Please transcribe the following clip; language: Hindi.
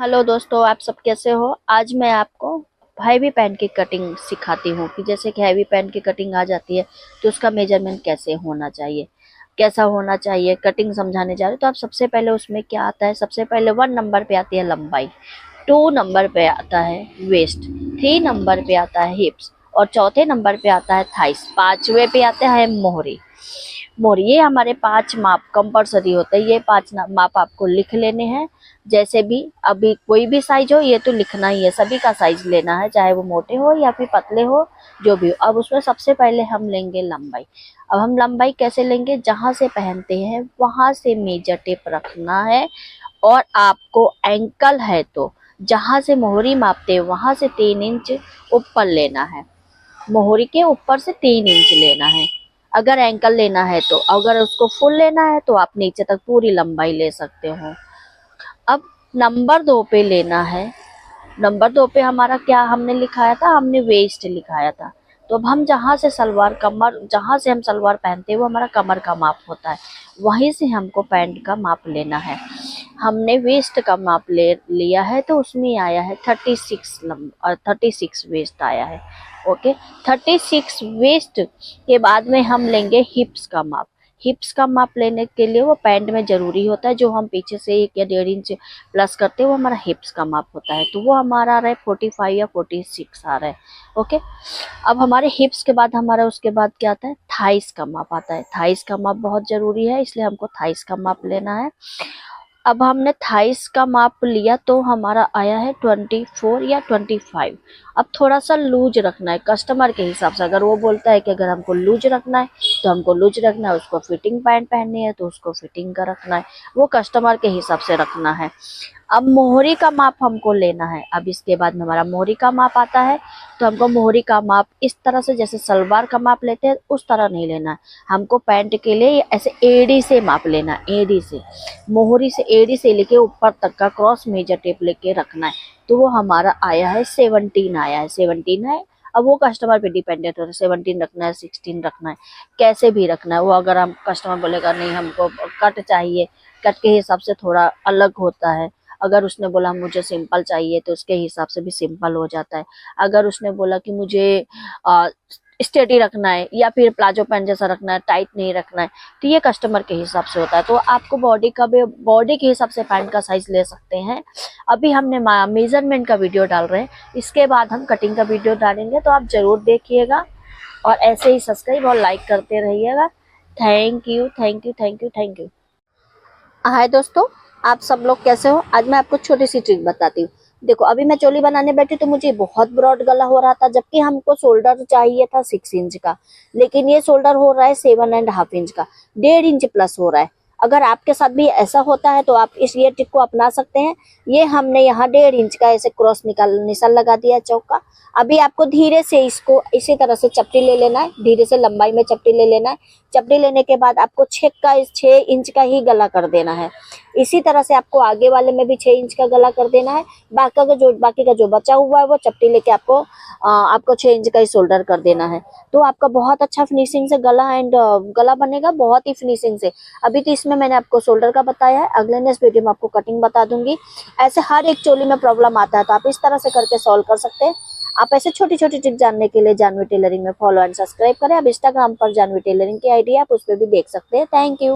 हेलो दोस्तों, आप सब कैसे हो। आज मैं आपको हैवी पैंट की कटिंग सिखाती हूँ कि जैसे कि हैवी पैंट की कटिंग आ जाती है तो उसका मेजरमेंट कैसे होना चाहिए, कैसा होना चाहिए, कटिंग समझाने जा रहे हो। तो आप सबसे पहले उसमें क्या आता है, सबसे पहले 1 नंबर पे आती है लंबाई, 2 नंबर पे आता है वेस्ट, 3 नंबर पे आता है हिप्स और चौथे नंबर पे आता है थाइस, 5वें पे आता है मोहरी। मोहरी, ये हमारे 5 माप कंपलसरी होते हैं। ये 5 माप आपको लिख लेने हैं। जैसे भी अभी कोई भी साइज हो, ये तो लिखना ही है, सभी का साइज लेना है, चाहे वो मोटे हो या फिर पतले हो, जो भी हो। अब उसमें सबसे पहले हम लेंगे लंबाई। अब हम लंबाई कैसे लेंगे, जहां से पहनते हैं वहां से मेजर टेप रखना है। और आपको एंकल है तो जहां से मोहरी मापते हैं वहां से 3 इंच ऊपर लेना है। मोहरी के ऊपर से 3 इंच लेना है अगर एंकल लेना है तो। अगर उसको फुल लेना है तो आप नीचे तक पूरी लंबाई ले सकते हो। अब नंबर 2 पे लेना है। नंबर 2 पे हमारा क्या हमने लिखाया था, हमने वेस्ट लिखाया था। तो अब हम जहाँ से सलवार कमर, जहाँ से हम सलवार पहनते हैं वो हमारा कमर का माप होता है, वहीं से हमको पैंट का माप लेना है। हमने वेस्ट का माप ले लिया है तो उसमें आया है 36 और 36 वेस्ट आया है। ओके, 36 वेस्ट के बाद में हम लेंगे हिप्स का माप। हिप्स का माप लेने के लिए वो पैंट में जरूरी होता है, जो हम पीछे से 1 या 1.5 इंच प्लस करते हैं वो हमारा हिप्स का माप होता है। तो वो हमारा आ रहा है 45 या 46 आ रहा है। ओके, अब हमारे हिप्स के बाद हमारा उसके बाद क्या आता है, थाइस का माप आता है। थाइस का माप बहुत जरूरी है, इसलिए हमको थाइस का माप लेना है। अब हमने थाइस का माप लिया तो हमारा आया है 24 या 25। अब थोड़ा सा लूज रखना है कस्टमर के हिसाब से। अगर वो बोलता है कि अगर हमको लूज रखना है तो हमको लूज रखना है, उसको फिटिंग पैंट पहननी है तो उसको फिटिंग का रखना है, वो कस्टमर के हिसाब से रखना है। अब मोहरी का माप हमको लेना है। अब इसके बाद में हमारा मोहरी का माप आता है, तो हमको मोहरी का माप इस तरह से, जैसे सलवार का माप लेते हैं उस तरह नहीं लेना है। हमको पैंट के लिए ऐसे एड़ी से माप लेना है, एड़ी से, मोहरी से एड़ी से लेके ऊपर तक का क्रॉस मेजर टेप लेके रखना है। तो वो हमारा आया है 17 आया है, 17 है। अब वो कस्टमर पे डिपेंडेंट होता है, 17 रखना है, 16 रखना है, कैसे भी रखना है वो। अगर हम कस्टमर बोलेगा नहीं हमको कट चाहिए, कट के हिसाब से थोड़ा अलग होता है। अगर उसने बोला मुझे सिंपल चाहिए तो उसके हिसाब से भी सिंपल हो जाता है। अगर उसने बोला कि मुझे स्टेडी रखना है या फिर प्लाजो पैंट जैसा रखना है, टाइट नहीं रखना है, तो ये कस्टमर के हिसाब से होता है। तो आपको बॉडी के हिसाब से पैंट का साइज ले सकते हैं। अभी हमने मेजरमेंट का वीडियो डाल रहे हैं, इसके बाद हम कटिंग का वीडियो डालेंगे, तो आप जरूर देखिएगा और ऐसे ही सब्सक्राइब और लाइक करते रहिएगा। Thank you, thank you, thank you, thank you. Hi दोस्तों, आप सब लोग कैसे हो। आज मैं आपको छोटी सी ट्रिक बताती हूँ। देखो, अभी मैं चोली बनाने बैठी तो मुझे बहुत ब्रॉड गला हो रहा था, जबकि हमको शोल्डर चाहिए था 6 इंच का, लेकिन ये शोल्डर हो रहा है 7.5 इंच का, 1.5 इंच प्लस हो रहा है। अगर आपके साथ भी ऐसा होता है तो आप इस ये ट्रिक को अपना सकते हैं। ये हमने यहाँ 1.5 इंच का ऐसे क्रॉस निशान लगा दिया है चौक का। अभी आपको धीरे से इसको इसी तरह से चपटी ले लेना है, धीरे से लंबाई में चपटी ले लेना है। चपटी लेने के बाद आपको 6 इंच का ही गला कर देना है। इसी तरह से आपको आगे वाले में भी 6 इंच का गला कर देना है। बाकी का जो बचा हुआ है वो चपटी लेके आपको 6 इंच का ही शोल्डर कर देना है। तो आपका बहुत अच्छा फिनिशिंग से गला बनेगा, बहुत ही फिनिशिंग से। अभी तो इसमें मैंने आपको शोल्डर का बताया है, अगले नेक्स्ट वीडियो में आपको कटिंग बता दूंगी। ऐसे हर एक चोली में प्रॉब्लम आता है तो आप इस तरह से करके सॉल्व कर सकते हैं। आप ऐसे छोटी छोटी ट्रिक जानने के लिए जानवी टेलरिंग में फॉलो एंड सब्सक्राइब करें। अब इंस्टाग्राम पर जानवी टेलरिंग की आईडी है, आप उस पर भी देख सकते हैं। Thank you.